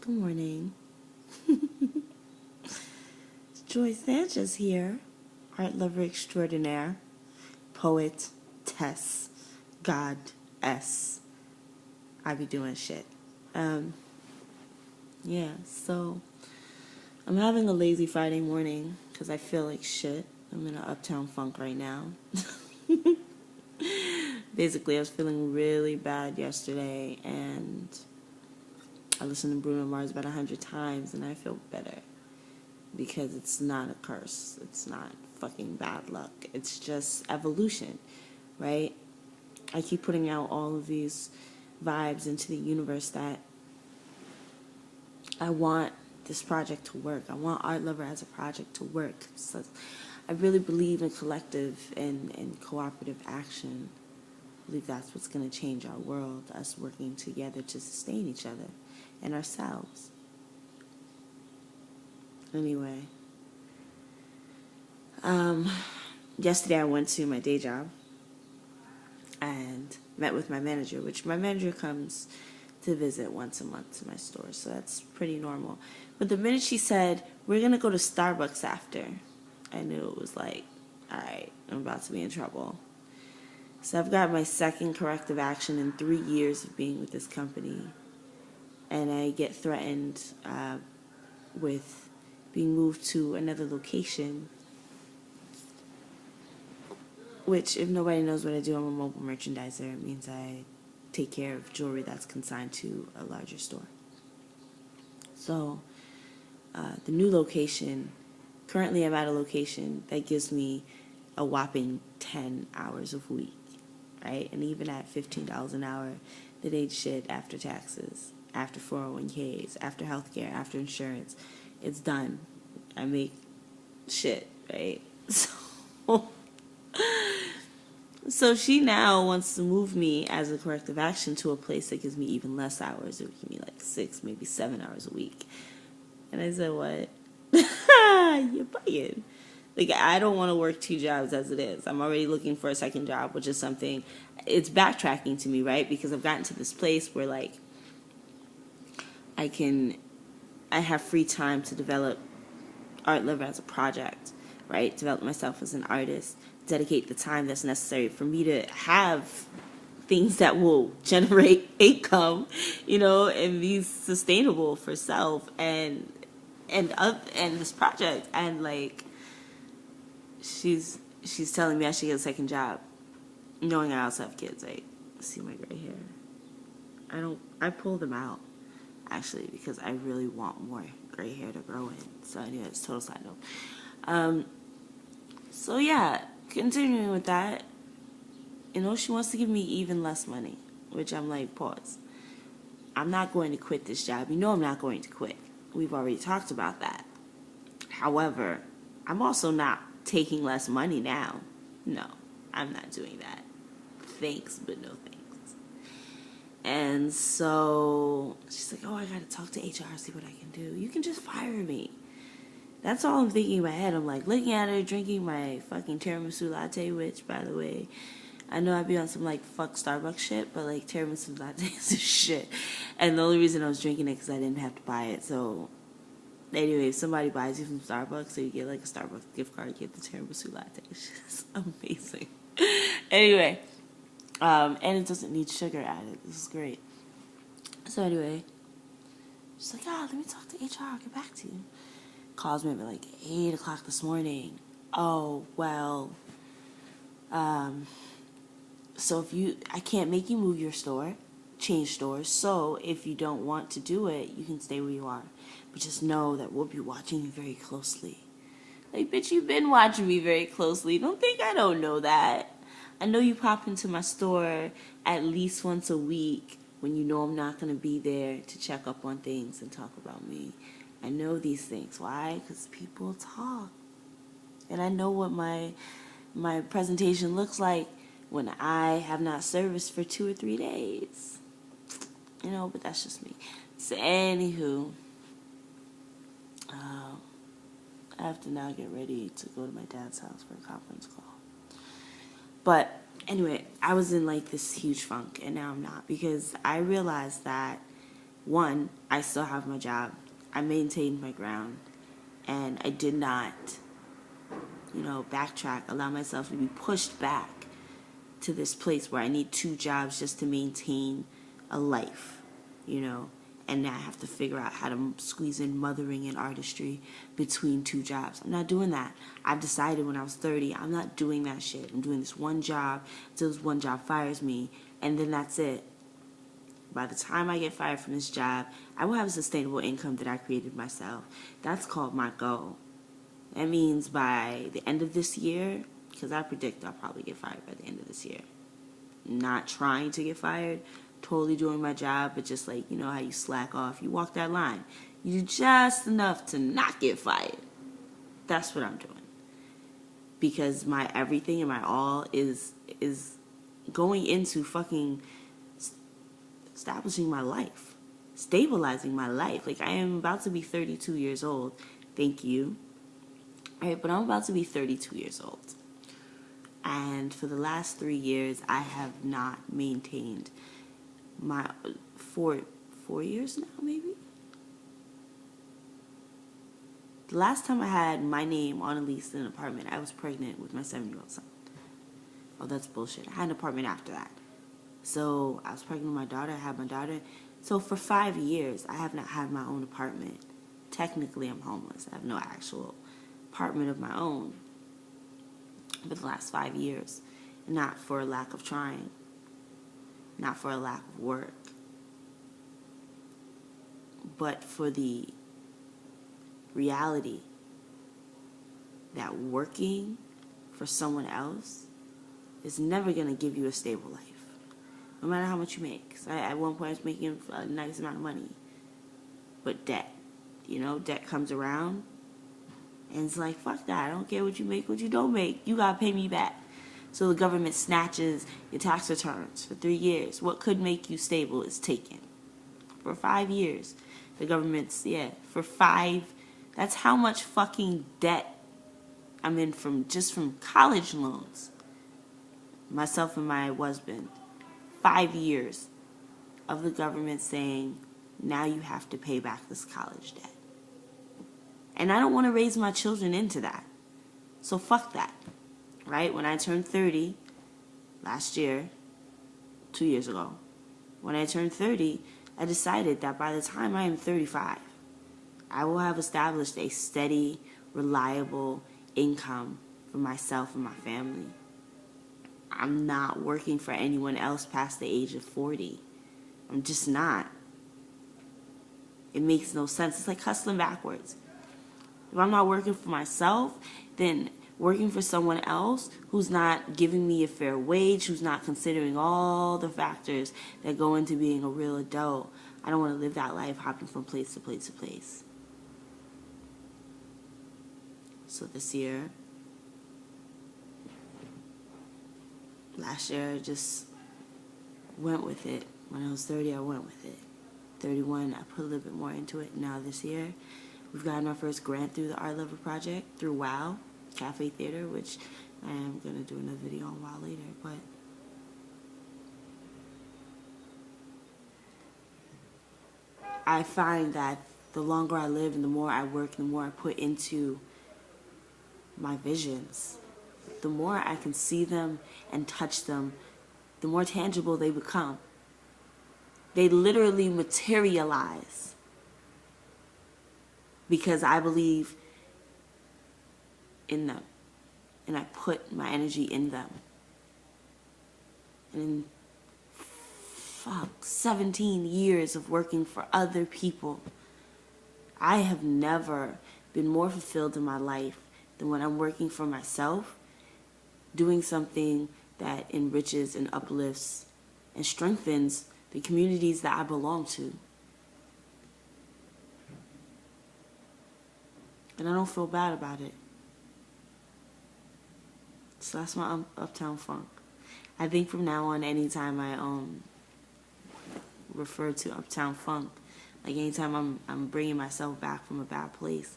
Good morning. Joy Sanchez here, art lover extraordinaire, poet, tess, goddess. I be doing shit. Yeah, so I'm having a lazy Friday morning because I feel like shit. I'm in an Uptown funk right now. Basically, I was feeling really bad yesterday, and I listened to Bruno Mars about 100 times, and I feel better. Because it's not a curse. It's not fucking bad luck. It's just evolution, right? I keep putting out all of these vibes into the universe that I want this project to work. I want Art Lover as a project to work. So I really believe in collective and cooperative action. I believe that's what's going to change our world, us working together to sustain each other and ourselves. Anyway, yesterday I went to my day job and met with my manager, which my manager comes to visit once a month to my store, so that's pretty normal. But the minute she said, we're going to go to Starbucks after, I knew it was like, all right, I'm about to be in trouble. So I've got my second corrective action in 3 years of being with this company, and I get threatened with being moved to another location, which, if nobody knows what I do, I'm a mobile merchandiser. It means I take care of jewelry that's consigned to a larger store. So the new location, currently I'm at a location that gives me a whopping 10 hours a week, right? And even at $15 an hour, that ain't shit after taxes, after 401ks, after healthcare, after insurance. It's done. I make shit, right? So she now wants to move me as a corrective action to a place that gives me even less hours. It would give me like 6, maybe 7 hours a week. And I said, what? You're bugging. Like, I don't want to work 2 jobs as it is. I'm already looking for a second job, which is something, it's backtracking to me, right? Because I've gotten to this place where, like, I have free time to develop Art Lover as a project, right? Develop myself as an artist, dedicate the time that's necessary for me to have things that will generate income, and be sustainable for self and this project. And like, she's telling me I should get a second job, knowing I also have kids. Like, see my gray hair? I pull them out actually because I really want more gray hair to grow in. So anyway, it's total side note. So yeah, continuing with that, she wants to give me even less money, which I'm like, pause. I'm not going to quit this job. I'm not going to quit. We've already talked about that. However, I'm also not taking less money now. No, I'm not doing that. Thanks, but no thanks. And so she's like, oh, I got to talk to HR, see what I can do. You can just fire me. That's all I'm thinking in my head. I'm like looking at her, drinking my fucking tiramisu latte, which, by the way, I know I'd be on some like fuck Starbucks shit, but like tiramisu latte is shit. And the only reason I was drinking it because I didn't have to buy it. So anyway, if somebody buys you from Starbucks, so you get like a Starbucks gift card, you get the tiramisu latte. It's just amazing. Anyway, and it doesn't need sugar added. This is great. So anyway, she's like, let me talk to HR. I'll get back to you. Calls me at like 8 o'clock this morning. Oh, well, so I can't make you move your store, change stores. So if you don't want to do it, you can stay where you are. But just know that we'll be watching you very closely. Like, bitch, you've been watching me very closely. Don't think I don't know that. I know you pop into my store at least once a week when you know I'm not going to be there to check up on things and talk about me. I know these things. Why? Because people talk. And I know what my presentation looks like when I have not serviced for 2 or 3 days. But that's just me. So anywho, I have to now get ready to go to my dad's house for a conference call. But anyway, I was in like this huge funk, and now I'm not, because I realized that one, I still have my job. I maintained my ground. And I did not, backtrack, allow myself to be pushed back to this place where I need 2 jobs just to maintain a life, and now I have to figure out how to squeeze in mothering and artistry between 2 jobs. I'm not doing that. I've decided when I was 30, I'm not doing that shit. I'm doing this one job until this one job fires me, and then that's it. By the time I get fired from this job, I will have a sustainable income that I created myself. That's called my goal. That means by the end of this year, because I predict I'll probably get fired by the end of this year. Not trying to get fired, totally doing my job, but just like, how you slack off. You walk that line. You do just enough to not get fired. That's what I'm doing. Because my everything and my all is going into fucking establishing my life. Stabilizing my life. Like, I am about to be 32 years old. Thank you. All right, but I'm about to be 32 years old. And for the last 3 years, I have not maintained my 4 years now, maybe. The last time I had my name on a lease in an apartment, I was pregnant with my 7-year-old son. Oh, that's bullshit. I had an apartment after that. So I was pregnant with my daughter. I had my daughter. So for 5 years, I have not had my own apartment. Technically, I'm homeless. I have no actual apartment of my own for the last 5 years. Not for a lack of trying. Not for a lack of work. But for the reality that working for someone else is never going to give you a stable life. No matter how much you make. So at one point I was making a nice amount of money. But debt. Debt comes around. And it's like, fuck that. I don't care what you make, what you don't make. You got to pay me back. So the government snatches your tax returns for 3 years. What could make you stable is taken. For 5 years. The government's, for 5. That's how much fucking debt I'm in from college loans. Myself and my husband. 5 years of the government saying, now you have to pay back this college debt. And I don't want to raise my children into that. So fuck that. Right? When I turned 30 last year, 2 years ago, when I turned 30, I decided that by the time I am 35, I will have established a steady, reliable income for myself and my family. I'm not working for anyone else past the age of 40. I'm just not. It makes no sense. It's like hustling backwards. If I'm not working for myself, then working for someone else who's not giving me a fair wage, who's not considering all the factors that go into being a real adult, I don't want to live that life hopping from place to place to place. So this year, last year, I just went with it. When I was 30, I went with it. 31, I put a little bit more into it. Now this year, we've gotten our first grant through the Art Lover Project, through WOW, Cafe Theater, which I am going to do another video on WOW later. But I find that the longer I live and the more I work, the more I put into my visions, the more I can see them and touch them, the more tangible they become. They literally materialize because I believe in them and I put my energy in them. And in 17 years of working for other people, I have never been more fulfilled in my life than when I'm working for myself, doing something that enriches and uplifts and strengthens the communities that I belong to. And I don't feel bad about it. So that's my Uptown Funk. I think from now on, anytime I refer to Uptown Funk, like anytime I'm bringing myself back from a bad place,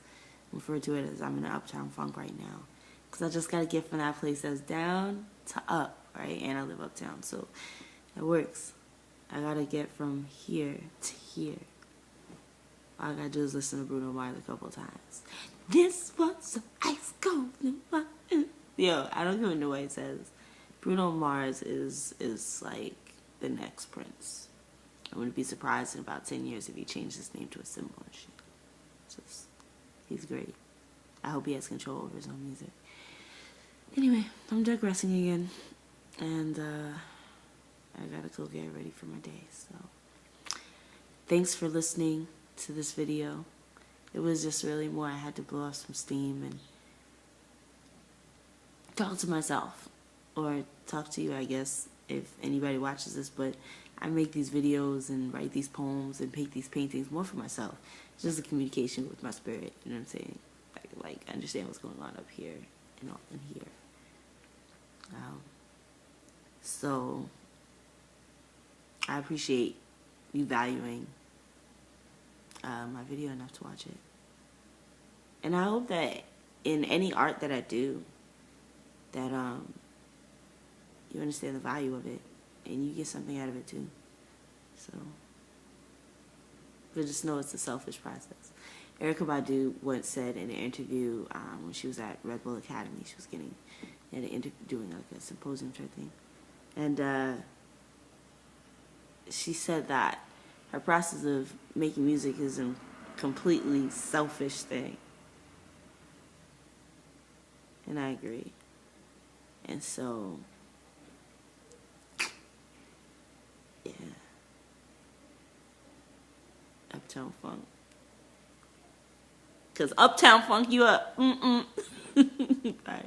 I refer to it as I'm in an Uptown Funk right now. Because I just got to get from that place that's down to up, right? And I live uptown, so it works. I got to get from here to here. All I gotta do is listen to Bruno Mars a couple times. This was some ice cold. Yo, I don't even know what it says. Bruno Mars is like the next Prince. I wouldn't be surprised in about 10 years if he changed his name to a symbol and shit. Just, he's great. I hope he has control over his own music. Anyway, I'm digressing again. And I gotta go get ready for my day. So, thanks for listening to this video. It was just really more I had to blow off some steam and talk to myself, or talk to you, I guess, if anybody watches this. But I make these videos and write these poems and paint these paintings more for myself. It's just a communication with my spirit, you know what I'm saying? Like understand what's going on up here and all in here. So I appreciate you valuing my video enough to watch it. And I hope that in any art that I do, that you understand the value of it and you get something out of it too. So, but just know it's a selfish process. Erykah Badu once said in an interview when she was at Red Bull Academy, she was doing like a symposium type thing, and she said that her process of making music is a completely selfish thing. And I agree. And so, yeah. Uptown Funk. Because Uptown Funk you up. Bye.